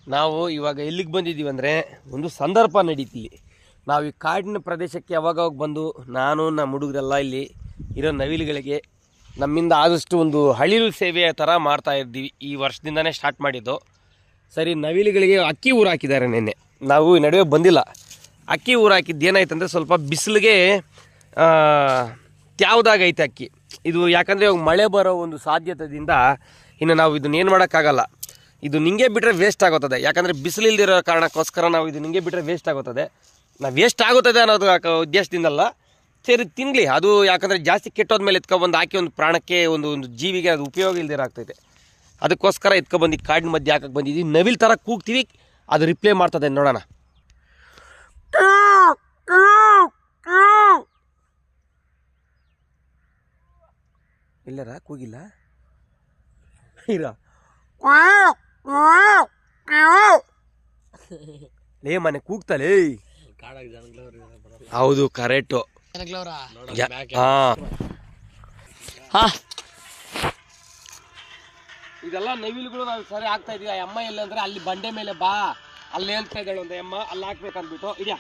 ನಾವು ಇವಾಗ ಎಲ್ಲಿಗೆ ಬಂದಿದ್ದೀವಿ ಅಂದರೆ ಒಂದು ಸಂದರ್ಭ ನಡೀತಿಲ್ಲಿ. ನಾವು ಈ ಕಾಡಿನ ಪ್ರದೇಶಕ್ಕೆ ಯಾವಾಗ ಬಂದು ನಾನು ನಮ್ಮ ಹುಡುಗರೆಲ್ಲ ಇಲ್ಲಿ ಇರೋ ನವಿಲುಗಳಿಗೆ ನಮ್ಮಿಂದ ಆದಷ್ಟು ಒಂದು ಹಳಿಲು ಸೇವೆಯ ಥರ ಮಾಡ್ತಾ ಇದ್ದೀವಿ. ಈ ವರ್ಷದಿಂದನೇ ಸ್ಟಾರ್ಟ್ ಮಾಡಿದ್ದು. ಸರಿ, ನವಿಲುಗಳಿಗೆ ಅಕ್ಕಿ ಊರು ಹಾಕಿದ್ದಾರೆ ನಿನ್ನೆ. ನಾವು ಈ ನಡುವೆ ಬಂದಿಲ್ಲ. ಅಕ್ಕಿ ಊರು ಹಾಕಿದ್ದು ಏನಾಯ್ತಂದರೆ ಸ್ವಲ್ಪ ಬಿಸಿಲಿಗೆ ತ್ಯಾವ್ದಾಗೈತೆ ಅಕ್ಕಿ ಇದು. ಯಾಕಂದರೆ ಇವಾಗ ಮಳೆ ಬರೋ ಒಂದು ಸಾಧ್ಯತೆಯಿಂದ ಇನ್ನು ನಾವು ಇದನ್ನ ಏನು ಮಾಡೋಕ್ಕಾಗಲ್ಲ. ಇದು ನಿಂಗೆ ಬಿಟ್ಟರೆ ವೇಸ್ಟ್ ಆಗುತ್ತದೆ. ಯಾಕಂದರೆ ಬಿಸಿಲಿಲ್ದಿರೋ ಕಾರಣಕ್ಕೋಸ್ಕರ ನಾವು ಇದು ನಿಂಗೆ ಬಿಟ್ಟರೆ ವೇಸ್ಟ್ ಆಗುತ್ತದೆ. ನಾವು ವೇಸ್ಟ್ ಆಗುತ್ತದೆ ಅನ್ನೋದು ಉದ್ದೇಶದಿಂದಲ್ಲ, ಸರಿ ತಿನ್ನಲಿ ಅದು. ಯಾಕಂದರೆ ಜಾಸ್ತಿ ಕೆಟ್ಟೋದ್ಮೇಲೆ ಎತ್ಕೊಬಂದು ಹಾಕಿ ಒಂದು ಪ್ರಾಣಕ್ಕೆ ಒಂದು ಜೀವಿಗೆ ಅದು ಉಪಯೋಗ ಇಲ್ದಿರ ಆಗ್ತೈತೆ. ಅದಕ್ಕೋಸ್ಕರ ಎತ್ಕೊಬಂದು ಕಾಡಿನ ಮಧ್ಯೆ ಹಾಕಕ್ಕೆ ಬಂದಿದ್ದೀವಿ. ನವಿಲ್ ಥರ ಕೂಗ್ತೀವಿ, ಅದು ರಿಪ್ಲೈ ಮಾಡ್ತದೆ. ನೋಡೋಣ. ಇಲ್ಲರ ಕೂಗಿಲ್ಲ ಇರ ಲೇ ಮನೆ ಕೂಗ್ತಲೇ. ಹೌದು, ಕರೆಕ್ಟು. ಇದೆಲ್ಲ ನವಿಲುಗಳು ನಾವು ಸರಿ ಆಗ್ತಾ ಇದೀವಿ. ಆ ಅಮ್ಮ ಎಲ್ಲ ಅಂದ್ರೆ ಅಲ್ಲಿ ಬಂಡೆ ಮೇಲೆ ಬಾ, ಅಲ್ಲಿ ಹೇಳ್ತಾ ಇದ್ದಾಳೆ ಒಂದು ಅಮ್ಮ, ಅಲ್ಲಿ ಹಾಕ್ಬೇಕಂದ್ಬಿಟ್ಟು. ಇದೆಯಾ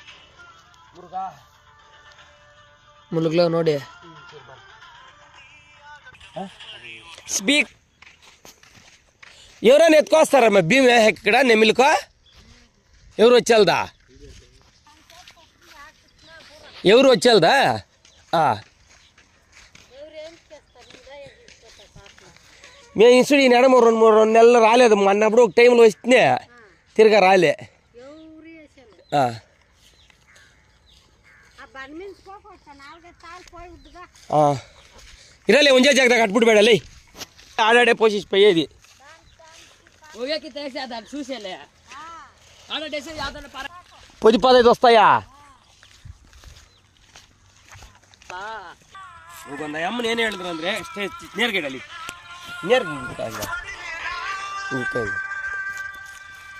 ಮುಳುಗ್ಲ ನೋಡಿ ಸ್ಪೀಕ್. ఎవరైనా ఎత్తుకొస్తారమ్మా భీమ్ ఇక్కడ నెమ్మిలికో? ఎవరు వచ్చేదా? ఎవరు వచ్చేదా? మేము ఇసుడు ఈ నెడ రెండు నెలలు రాలేదు. అన్నప్పుడు ఒక టైంలో వస్తే తిరగా రాలే. ఇరాలే ఉంచే జాగ్రత్త కట్టుబడి పెడాలి. ఆడాడే పోషించి పోయేది. పొద్దు 15 వస్తాయా? ಒಂದು ಅಮ್ಮನ ಏನು ಹೇಳಿದ್ರು ಅಂದರೆ ನೇರ್ಗಿಡಲಿ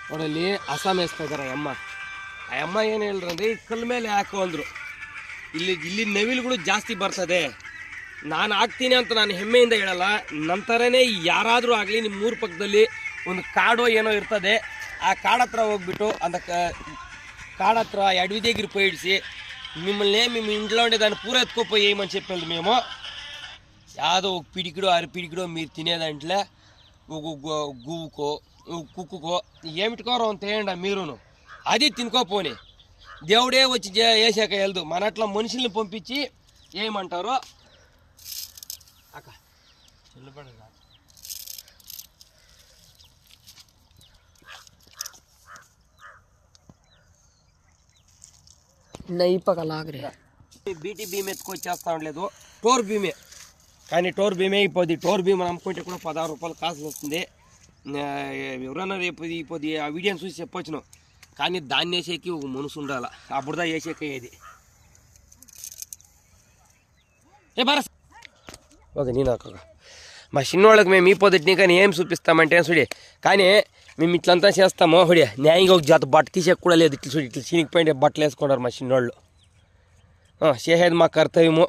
ನೋಡಲ್ಲಿ ಅಸಾಮ್ వేಸ್ತಾ ಇದ್ದಾರೆ ಅಮ್ಮ. ಆ ಅಮ್ಮ ಏನು ಹೇಳಿದ್ರು ಅಂದರೆ ಈ ಕಲ್ಲು ಮೇಲೆ ಹಾಕು ಅಂದರು. ಇಲ್ಲಿ ನವಿಲುಗಳು ಜಾಸ್ತಿ ಬರ್ತದೆ. ನಾನು ಹಾಕ್ತೀನಿ ಅಂತ ನಾನು ಹೆಮ್ಮೆಯಿಂದ ಹೇಳಲ್ಲ. ನಂತರನೇ ಯಾರಾದರೂ ಆಗಲಿ ನಿಮ್ಮ ಊರ ಪಕ್ಕದಲ್ಲಿ ಒಂದು ಕಾಡೋ ಏನೋ ಇರ್ತದೆ, ಆ ಕಾಡತ್ರ ಹೋಗ್ಬಿಟ್ಟು అంత కాడత్ర అడవి దగ్గర పోయిడిసి మిమ్మల్ని మేము ఇంట్లోనే దాన్ని పూర ఎత్తుకోపోయి ఏమని చెప్పేది. మేము యాదో ఒక పిడికిడో అరపిడికిడో మీరు తినేదాంట్లో గువ్వుకో కుక్కుకో ఏమిటికోరో అంత వేయండి మీరును, అది తినుకోపోని. దేవుడే వచ్చి వేసాక వెళ్దు. మన అట్లా మనుషుల్ని పంపించి ఏమంటారో అక్క బీటీ భీమ్ ఎత్తుకొచ్చేస్తా ఉండలేదు, టోర్ భీమే. కానీ టోర్ భీమే అయిపోద్ది. టోర్ భీమ్ అమ్ముకుంటే కూడా 16 రూపాయలు కాసు వస్తుంది. ఎవరన్నా రేపు ఇప్పుడు ఆ వీడియోని చూసి చెప్పొచ్చును. కానీ దాన్ని వేసేకి ఒక మనసు ఉండాలి. అప్పుడుదా వేసేకి ఏది బరస్ ఓకే. నేను అక్క మా చిన్నోళ్ళకి మేము ఈ పొద్దుటిని కానీ ఏం చూపిస్తామంటే చూడి, కానీ మేము ఇట్లంతా చేస్తాము. హుడి న్యాయంగా ఒక జత బట్ట తీసేకి కూడా లేదు. ఇట్లా చూడి, ఇట్లా చినిగిపోయింటే బట్టలు వేసుకుంటారు మా చిన్నోళ్ళు. చేసేది మా కర్తవ్యము.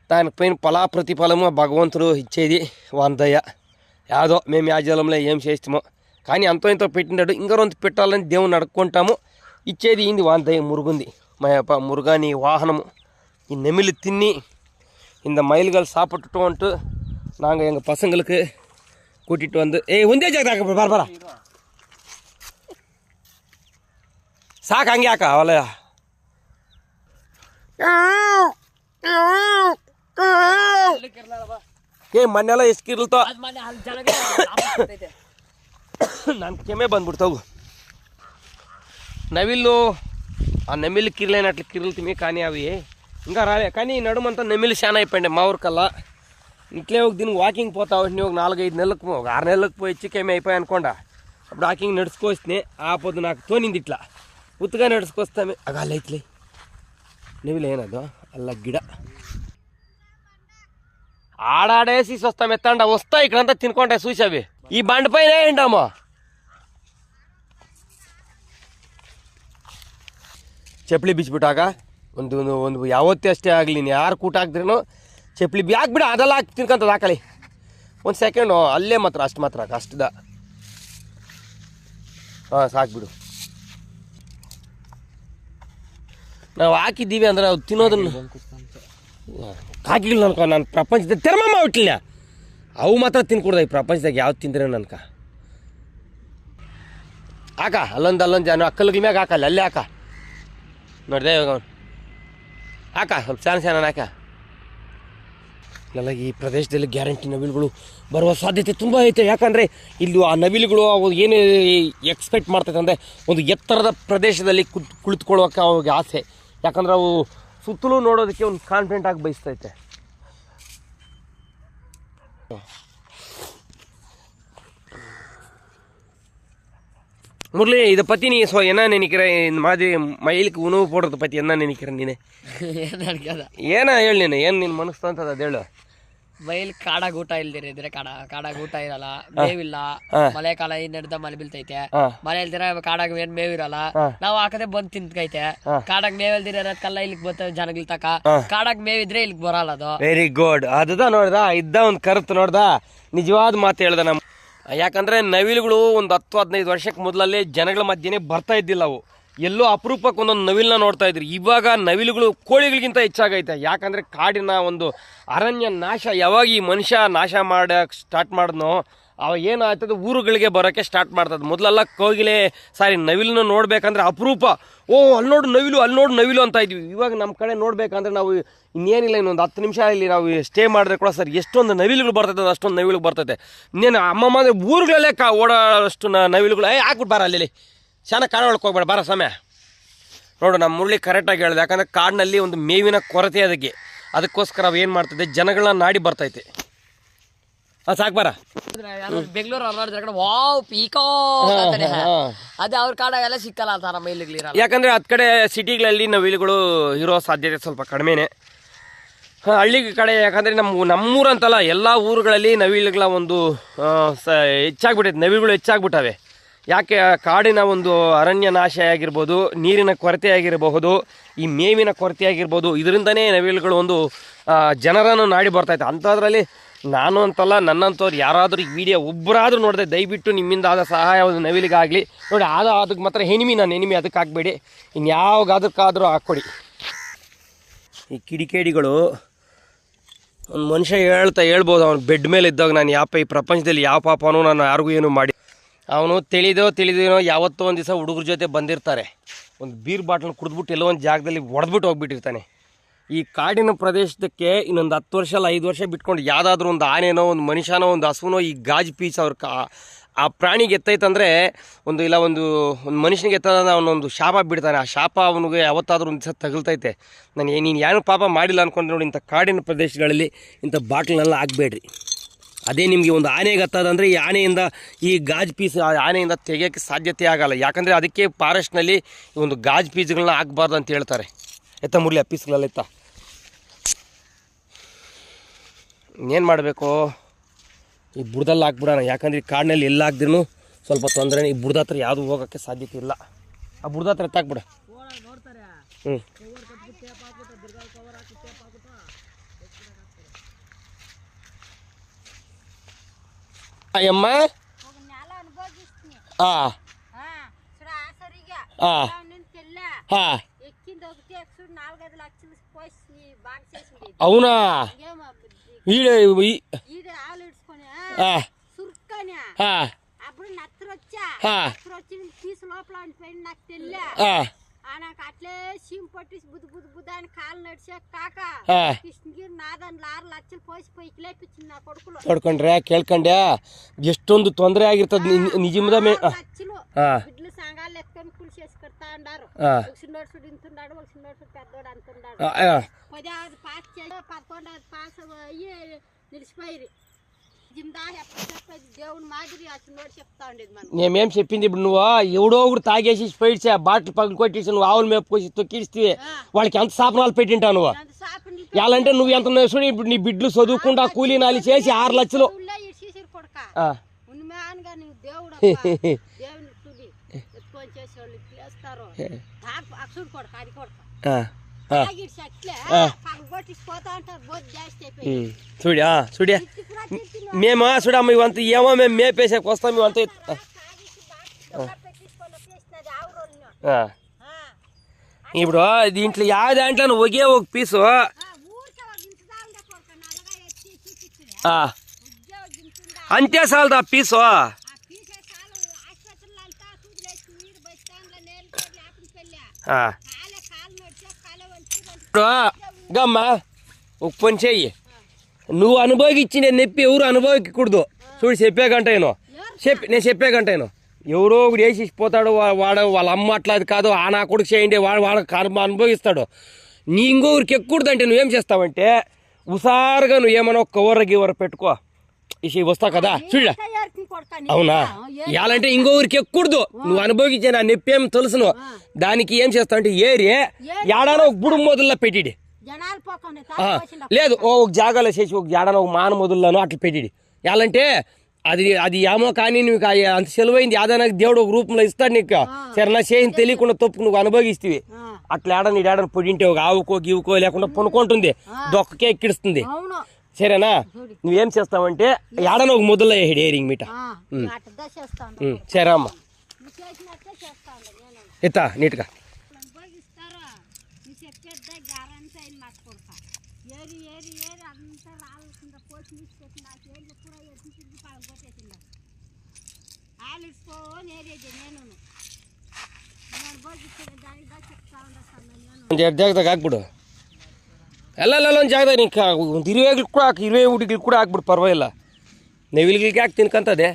దానిపైన ప్రతిఫలము భగవంతుడు ఇచ్చేది వందయ్య. యాదో మేము యాజలంలో ఏం చేస్తామో కానీ అంతో ఇంతో పెట్టినాడు. ఇంకా రొంత పెట్టాలని దేవుని అడుక్కుంటాము. ఇచ్చేది ఇంది వందయ్య మురుగుంది. మా యొక్క మురుగాని వాహనము ఈ நெமிலு தின்னி இந்த மயில்கள் சாப்பிட்டுட்டோன்ட்டு நாங்கள் எங்கள் பசங்களுக்கு கூட்டிகிட்டு வந்து ಒಂದೇ ಜಾಗ ಬರ ಸಾಕು. ಹಂಗೆ ಯಾಕ ಅವಲ್ಲ ಮೊನ್ನೆಲ್ಲ ಎಷ್ಟು ಕಿರ್ಲ್ತೋ ನಾನು ಕೆಮ್ಮೆ ಬಂದ್ಬಿಡ್ತಾವು. నవిళ్ళు ఆ నెమిలి కిర్లేనట్లు కిర్లుతుంది. కానీ అవి ఇంకా రాలే. కానీ నడుమంతా నెమిలి చాలా అయిపోయింది మా ఊరికల్లా. ఇట్లే ఒక దీనికి వాకింగ్ పోతా వచ్చి ఒక 4-5 నెలలకు 6 నెలలకు పోయి చిక్కేమి అయిపోయాయి అనుకోండా. అప్పుడు వాకింగ్ నడుచుకొస్తే ఆ పొద్దు నాకు తోనింది ఇట్లా ఉత్తుగా నడుచుకొస్తామే. అలా ఇట్లే నెవిలి ಏನದು అల్ల గిడ ఆడాడేసి వస్తాం. ఎత్తండ వస్తాయి ఇక్కడంతా తినుకుంటాయి చూసావి. ఈ బండి పైన ఏంటమ్మా ಚಪ್ಪಲಿ ಬಿಚ್ಚಿಬಿಟ್ಟಾಗ ಒಂದು ಯಾವತ್ತೇ ಅಷ್ಟೇ ಆಗಲಿ, ನೀನು ಯಾರು ಕೂಟ ಹಾಕ್ದ್ರೇನೋ ಚಪ್ಪಲಿ ಹಾಕ್ಬಿಡ. ಅದೆಲ್ಲ ಹಾಕಿ ತಿನ್ಕೊಂತದ ಹಾಕಲಿ. ಒಂದು ಸೆಕೆಂಡು ಅಲ್ಲೇ ಮಾತ್ರ ಅಷ್ಟು ಮಾತ್ರ ಅಷ್ಟದ ಹಾಂ ಸಾಕ್ಬಿಡು. ನಾವು ಹಾಕಿದ್ದೀವಿ ಅಂದ್ರೆ ಅವು ತಿನ್ನೋದನ್ನು ಹಾಕಿಲ್ಲ ನನ್ಕ. ನಾನು ಪ್ರಪಂಚದ ತೆರಮಮ್ಮ ಬಿಟ್ಟಿಲ್ಲ, ಅವು ಮಾತ್ರ ತಿನ್ಕೊಡ್ದ. ಈ ಪ್ರಪಂಚದಾಗ ಯಾವ್ದು ತಿಂದ್ರೆ ನನ್ಕ ಹಾಕ. ಅಲ್ಲೊಂದು ನಾನು ಅಕ್ಕಲ್ಗಳ ಮ್ಯಾಗ ಹಾಕಲ್ಲ, ಅಲ್ಲೇ ಹಾಕ. ನೋಡಿದೆ ಇವಾಗ ಅವನು ಹಾಕ, ಸ್ವಲ್ಪ ಸ್ಯಾನ ಹಾಕ. ಇಲ್ಲ ಈ ಪ್ರದೇಶದಲ್ಲಿ ಗ್ಯಾರಂಟಿ ನವಿಲುಗಳು ಬರುವ ಸಾಧ್ಯತೆ ತುಂಬ ಐತೆ. ಯಾಕಂದರೆ ಇಲ್ಲಿ ಆ ನವಿಲುಗಳು ಅವು ಏನು ಎಕ್ಸ್ಪೆಕ್ಟ್ ಮಾಡ್ತೈತೆ ಅಂದರೆ ಒಂದು ಎತ್ತರದ ಪ್ರದೇಶದಲ್ಲಿ ಕುಳಿತುಕೊಳ್ಳೋಕೆ ಅವ್ರಿಗೆ ಆಸೆ. ಯಾಕಂದ್ರೆ ಅವು ಸುತ್ತಲೂ ನೋಡೋದಕ್ಕೆ ಒಂದು ಕಾನ್ಫಿಡೆಂಟ್ ಆಗಿ ಬಯಸ್ತೈತೆ. முரளி இதை பற்றி நீ என்ன நினைக்கிற? இந்த மாதிரி மயிலுக்கு உணவு போடுறத பற்றி என்ன நினைக்கிற ನೀನೆ? ಏನ ಹೇಳಿ ನೀನು, ಏನು ನಿನ್ನ ಮನಸ್ಸು ಅಂತ ಅದು ಹೇಳು. ಮೈಲ್ ಕಾಡಾಗ ಊಟ ಇಲ್ದಿರಿದ್ರೆ ಕಾಡಾಗ ಊಟ ಇರಲ್ಲ, ಮೇವಿಲ್ಲ. ಮಳೆಕಾಲ ನಡೆದ ಮಳೆ ಬೀಳ್ತೈತೆ, ಮಳೆ ಇಲ್ದಿರ ಕಾಡಾಗ ಏನ್ ಮೇವಿರಲ್ಲ. ನಾವ್ ಹಾಕದೆ ಬಂದ್ ತಿಂತೈತೆ. ಕಾಡಾಗ ಮೇವ್ ಇಲ್ದಿರಕಲ್ಲ ಇಲ್ಲಿಗೆ ಬರ್ತವೆ ಜನಗಳ ತಕ. ಕಾಡಾಗ ಮೇವಿದ್ರೆ ಇಲ್ಲಿಗೆ ಬರಲ್ಲ ಅದು. Very good. ಅದದ ನೋಡ್ದ, ಇದ್ದ ಒಂದು ಕರುತ್ತು ನೋಡ್ದ, ನಿಜವಾದ ಮಾತು ಹೇಳ್ದ ನಮ್ಮ. ಯಾಕಂದ್ರೆ ನವಿಲುಗಳು ಒಂದು 10-15 ವರ್ಷಕ್ಕೆ ಮೊದಲಲ್ಲೇ ಜನಗಳ ಮಧ್ಯೆನೇ ಬರ್ತಾ ಇದ್ದಿಲ್ಲ. ಅವು ಎಲ್ಲೋ ಅಪರೂಪಕ್ಕೆ ಒಂದೊಂದು ನವಿಲನ್ನ ನೋಡ್ತಾ ಇದ್ರಿ. ಇವಾಗ ನವಿಲುಗಳು ಕೋಳಿಗಳಿಗಿಂತ ಹೆಚ್ಚಾಗೈತೆ. ಯಾಕಂದರೆ ಕಾಡಿನ ಒಂದು ಅರಣ್ಯ ನಾಶ ಯಾವಾಗ ಈ ಮನುಷ್ಯ ನಾಶ ಮಾಡಕ್ಕೆ ಸ್ಟಾರ್ಟ್ ಮಾಡಿದ್ನೋ ಅವಾಗ ಏನಾಗ್ತದೆ, ಊರುಗಳಿಗೆ ಬರೋಕ್ಕೆ ಸ್ಟಾರ್ಟ್ ಮಾಡ್ತದೆ. ಮೊದಲೆಲ್ಲ ಕೋಗಿಲೆ ನವಿಲನ್ನ ನೋಡ್ಬೇಕಂದ್ರೆ ಅಪರೂಪ. ಅಲ್ಲಿ ನೋಡು ನವಿಲು ಅಂತ ಇದ್ವಿ. ಇವಾಗ ನಮ್ಮ ಕಡೆ ನೋಡ್ಬೇಕಂದ್ರೆ ನಾವು ಇನ್ನೇನಿಲ್ಲ, ಇನ್ನೊಂದು 10 ನಿಮಿಷ ಇಲ್ಲಿ ನಾವು ಸ್ಟೇ ಮಾಡಿದ್ರೆ ಕೂಡ ಸರ್ ಎಷ್ಟೊಂದು ನವಿಲುಗಳು ಬರ್ತೈತೆ, ಅಷ್ಟೊಂದು ನವಿಲುಗಳು ಬರ್ತೈತೆ. ಇನ್ನೇನು ಅಮ್ಮಮ್ಮ ಅಂದರೆ ಊರುಗಳಲ್ಲೇ ಓಡಾಡೋಷ್ಟು ನವಿಲುಗಳು. ಹಾಕ್ಬಿಟ್ಟು ಬಾರ ಅಲ್ಲಿ ಚೆನ್ನಾಗಿ ಕಾಡು ಒಳಗೆ ಹೋಗ್ಬೇಡ, ಬಾರ ಸಮಯ ನೋಡು. ನಮ್ಮ ಮುರಳಿ ಕರೆಕ್ಟಾಗಿ ಹೇಳಿದೆ. ಯಾಕಂದರೆ ಕಾಡಿನಲ್ಲಿ ಒಂದು ಮೇವಿನ ಕೊರತೆ ಅದಕ್ಕೋಸ್ಕರ ಅವು ಏನು ಮಾಡ್ತದೆ, ಜನಗಳನ್ನ ನಾಡಿ ಬರ್ತೈತೆ. ಸಾಕು ಬಾರ. ಬೆಂಗಳೂರು ವಾವ್ ಪೀಕೋ ಅದೇ ಅವ್ರ ಕಾಡಾಗೆಲ್ಲ ಸಿಕ್ಕಲ್ಲ ಅಂತಾರ ಮೈಲಿಗ್ಲಿರ. ಯಾಕಂದರೆ ಹತ್ತು ಕಡೆ ಸಿಟಿಗಳಲ್ಲಿ ನವಿಲುಗಳು ಇರೋ ಸಾಧ್ಯತೆ ಸ್ವಲ್ಪ ಕಡಿಮೆನೆ. ಹಳ್ಳಿ ಕಡೆ ಯಾಕಂದರೆ ನಮ್ಮೂರಂತಲ್ಲ, ಎಲ್ಲ ಊರುಗಳಲ್ಲಿ ನವಿಲುಗಳ ಒಂದು ಹೆಚ್ಚಾಗ್ಬಿಟ್ಟೈತೆ, ನವಿಲುಗಳು ಹೆಚ್ಚಾಗ್ಬಿಟ್ಟವೆ. ಯಾಕೆ, ಕಾಡಿನ ಒಂದು ಅರಣ್ಯ ನಾಶ ಆಗಿರ್ಬೋದು, ನೀರಿನ ಕೊರತೆ ಆಗಿರಬಹುದು, ಈ ಮೇವಿನ ಕೊರತೆ ಆಗಿರ್ಬೋದು, ಇದರಿಂದನೇ ನವಿಲುಗಳು ಒಂದು ಜನರನ್ನು ನಾಡಿ ಬರ್ತೈತೆ. ಅಂಥದ್ರಲ್ಲಿ ನಾನು ಅಂತಲ್ಲ, ನನ್ನಂಥವ್ರು ಯಾರಾದರೂ ಈ ವಿಡಿಯೋ ಒಬ್ಬರಾದರೂ ನೋಡಿದೆ, ದಯವಿಟ್ಟು ನಿಮ್ಮಿಂದ ಆದ ಸಹಾಯ ಒಂದು ನವಿಲಿಗಾಗಲಿ ನೋಡಿ. ಅದಕ್ಕೆ ಮಾತ್ರ ನಾನು ಎನಿಮಿ ಅದಕ್ಕೆ ಹಾಕ್ಬೇಡಿ, ಇನ್ಯಾವಾಗಾದಕ್ಕಾದರೂ ಹಾಕ್ಕೊಡಿ. ಈ ಕಿಡಿಕೇಡಿಗಳು ಒಂದು ಮನುಷ್ಯ ಹೇಳ್ಬೋದು, ಅವನು ಬೆಡ್ ಮೇಲೆ ಇದ್ದಾಗ ನಾನು ಈ ಪ್ರಪಂಚದಲ್ಲಿ ಯಾವ ಪಾಪನೂ ನಾನು ಯಾರಿಗೂ ಏನು ಮಾಡಿ. ಅವನು ತಿಳಿದೇನೋ ಯಾವತ್ತೋ ಒಂದು ದಿವಸ ಹುಡುಗರ ಜೊತೆ ಬಂದಿರ್ತಾರೆ, ಒಂದು ಬೀರ್ ಬಾಟ್ಲ್ ಕುಡಿದ್ಬಿಟ್ಟು ಎಲ್ಲೋ ಒಂದು ಜಾಗದಲ್ಲಿ ಹೊಡೆದ್ಬಿಟ್ಟು ಹೋಗ್ಬಿಟ್ಟಿರ್ತಾನೆ. ಈ ಕಾಡಿನ ಪ್ರದೇಶಕ್ಕೆ ಇನ್ನೊಂದು 10 ವರ್ಷ ಅಲ್ಲ 5 ವರ್ಷ ಬಿಟ್ಕೊಂಡು ಯಾವುದಾದ್ರೂ ಒಂದು ಆನೆನೋ ಒಂದು ಮನುಷ್ಯನೋ ಒಂದು ಹಸುನೋ ಈ ಗಾಜು ಪೀಸ್ ಆ ಪ್ರಾಣಿಗೆ ಎತ್ತೈತಂದರೆ ಒಂದು ಮನುಷ್ಯನಿಗೆ ಎತ್ತದ ಅವನೊಂದು ಶಾಪ ಬಿಡ್ತಾನೆ. ಆ ಶಾಪ ಅವನಿಗೆ ಯಾವತ್ತಾದ್ರೂ ಒಂದು ದಿವಸ ತಗಲ್ತೈತೆ. ನೀನು ಏನು ಪಾಪ ಮಾಡಿಲ್ಲ ಅಂದ್ಕೊಂಡು ನೋಡಿ, ಇಂಥ ಕಾಡಿನ ಪ್ರದೇಶಗಳಲ್ಲಿ ಇಂಥ ಬಾಟ್ಲನ್ನೆಲ್ಲ ಹಾಕಬೇಡ್ರಿ. ಅದೇ ನಿಮಗೆ ಒಂದು ಆನೆಗೆ ಹತ್ತದಂದರೆ ಈ ಆನೆಯಿಂದ ಈ ಗಾಜು ಪೀಸ್ ಆನೆಯಿಂದ ತೆಗಿಯೋಕ್ಕೆ ಸಾಧ್ಯತೆ ಆಗಲ್ಲ. ಯಾಕಂದರೆ ಅದಕ್ಕೆ ಫಾರೆಸ್ಟ್ನಲ್ಲಿ ಒಂದು ಗಾಜು ಪೀಸ್ಗಳನ್ನ ಹಾಕಬಾರ್ದು ಅಂತ ಹೇಳ್ತಾರೆ. ಎತ್ತ ಮುರಳಿ ಆ ಪೀಸ್ಗಳೆಲ್ಲ ಎತ್ತ. ಇನ್ನೇನು ಮಾಡಬೇಕು, ಈ ಬುಡದಲ್ಲಿ ಹಾಕ್ಬಿಡೋಣ. ಯಾಕಂದರೆ ಈ ಕಾಡಿನಲ್ಲಿ ಎಲ್ಲ ಹಾಕ್ದ್ರೂ ಸ್ವಲ್ಪ ತೊಂದರೆ. ಈ ಬುಡದ ಹತ್ರ ಯಾವುದು ಹೋಗೋಕ್ಕೆ ಸಾಧ್ಯತೆ ಇಲ್ಲ. ಆ ಬುಡದ ಹತ್ರ ಎತ್ತಾಕ್ಬಿಡ. ಅಯ್ಯಮ್ಮ అవునా నాకు అట్లే సీమ్ పట్టిసి బుద్దు అని కాలు నడిచే కాక కృష్ణగిరి నాదని 6 లక్షలు పోయి లేపించింది నా కొడుకులు. ನೋಡ್ಕೊಂಡ್ರೆ ಕೇಳ್ಕೊಂಡೆ ಎಷ್ಟೊಂದು ತೊಂದರೆ ಆಗಿರ್ತದ ನಿಜಮದ లక్షలు బిడ్డలు సంఘాలు ఎత్తుకొని కూలి చేసి కడతా ఉండారు. చిన్నోడు ఇంతున్నాడు, ఒక చిన్నోడు పెద్దోడు అంటున్నాడు. 10వ పాస్ చేసి 11వ పాస్ అయ్యి నిలిచిపోయి దేవుడు మాదిరి ఆ చిన్నోడు చెప్తా ఉండేది. మనం నేమేం చెప్పింది, ఇప్పుడు నువ్వు ఎవడో ఒకటి తాగేసి స్పైడ్స్ బాటిల్ పక్కన కొట్టేసి నువ్వు ఆవులు మేపుకొచ్చి తొక్కిస్తే వాళ్ళకి ఎంత శాపనాలు పెట్టింటావు నువ్వు. ఎలాంటే నువ్వు ఎంత చూడు, ఇప్పుడు నీ బిడ్డలు చదువుకుంటా కూలీ నాలి చేసి 6 లక్షలు దేవుడు దేవుని తుది ఎత్తుకొని చేసేవాళ్ళు చేస్తారు. అక్షుడు కొడక అది కొడక చూడా మేము చూడమ్మ ఇవంతా ఏమో మేము మేపేసాక వస్తాం ఇవంతా ఇప్పుడు దీంట్లో ಯಾವ దాంట్లో ఒకే ఒక పీసు అంతే చాలదు ఆ పీసు. గమ్మ ఒక పని చెయ్యి, నువ్వు అనుభవించిన నొప్పి ఎవరు అనుభవించకూడదు. చూడు చెప్పే గంటేను నేను చెప్పే గంటేను ఎవరో ఒకడు వేసి పోతాడు, వాడు వాళ్ళ అమ్మ అట్లా అది కాదు ఆ నా కొడుకు చేయండి, వాడు కర్మ అనుభవిస్తాడు. నీ ఇంకొకరికి ఎక్కకూడదు అంటే నువ్వేం చేస్తావంటే ఉసారుగా నువ్వు ఏమైనా కవర్ గివర్ పెట్టుకో వస్తావు కదా చూడ. అవునా ఇలాంటే ఇంకొకరికి ఎక్కకూడదు, నువ్వు అనుభవించే నా నొప్పి ఏం తెలుసును. దానికి ఏం చేస్తావు అంటే ఏరి ఏడానో ఒక బుడు మొదల్లో పెట్టిడి, లేదు ఒక జాగాలో చేసి ఒక ఏడానో ఒక మాన మొదల్లోనో అట్లా పెట్టిడి. ఎలాంటే అది ఏమో కానీ నువ్వు అంత సెలవైంది ఏదైనా దేవుడు ఒక రూపంలో ఇస్తాడు నీకు. సరే నా చేయింది తెలియకుండా తప్పు నువ్వు అనుభవిస్తావి. అట్లా ఏడాది ఏడాది పొడింటే ఒక ఆవుకో గివుకో లేకుండా పొనుకుంటుంది, దొక్కకే ఎక్కిడుస్తుంది. సరేనా నువ్వేం చేస్తావంటే ఏడన ఒక ముద్దలో వేసాడు ఏరింగ్ మీట. సరే అమ్మ ఎత్తా నీట్గా. ಜಾಗದಾಗ ಹಾಕ್ಬಿಡು ಎಲ್ಲ ಒಂದು ಜಾಗದಾಗ ನೀ 20 ಕೂಡ ಹಾಕಿ 20 ಹುಡುಗಿಗೆ ಕೂಡ ಹಾಕ್ಬಿಡು ಪರವಾಗಿಲ್ಲ. ನೆವಿಲ್ಗಿಲ್ಗೆ ಹಾಕಿ ತಿನ್ಕಂತದೆ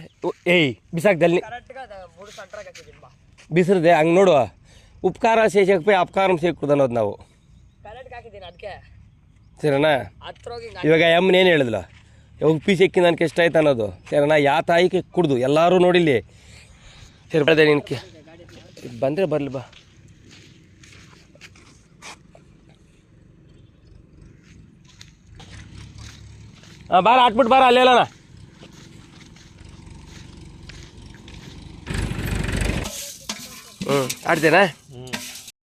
ಏಯ್ ಬಿಸಾಕ್ದಲ್ಲಿ ಬಿಸಿರದೆ ಹಂಗೆ ನೋಡು. ಉಪಕಾರ ಸೇಸಕ್ಕೆ ಅಪಕಾರ ಸೇರ್ಕೂಡ್ದು ಅನ್ನೋದು ನಾವು ಸರಿನಾ. ಇವಾಗ ಅಮ್ಮನ ಏನು ಹೇಳಿದ್ಲ ಯಾವಾಗ ಪೀಸ್ ಎಕ್ಕಿ ನನಗೆ ಇಷ್ಟ ಆಯ್ತು ಅನ್ನೋದು ಸರಿನಾ. ಯಾ ತಾಯಿಗೆ ಕುಡ್ದು ಎಲ್ಲರೂ ನೋಡಿಲ್ಲಿ ಸರಿ ಬರದೆ ನಿನಗೆ ಬಂದರೆ ಬರಲಿ ಬಾ. ಬಾರ ಹಾಕ್ಬಿಟ್ಟು ಬಾರ ಅಲ್ಲೆಲ್ಲನ ಆಡ್ತೇನಾ.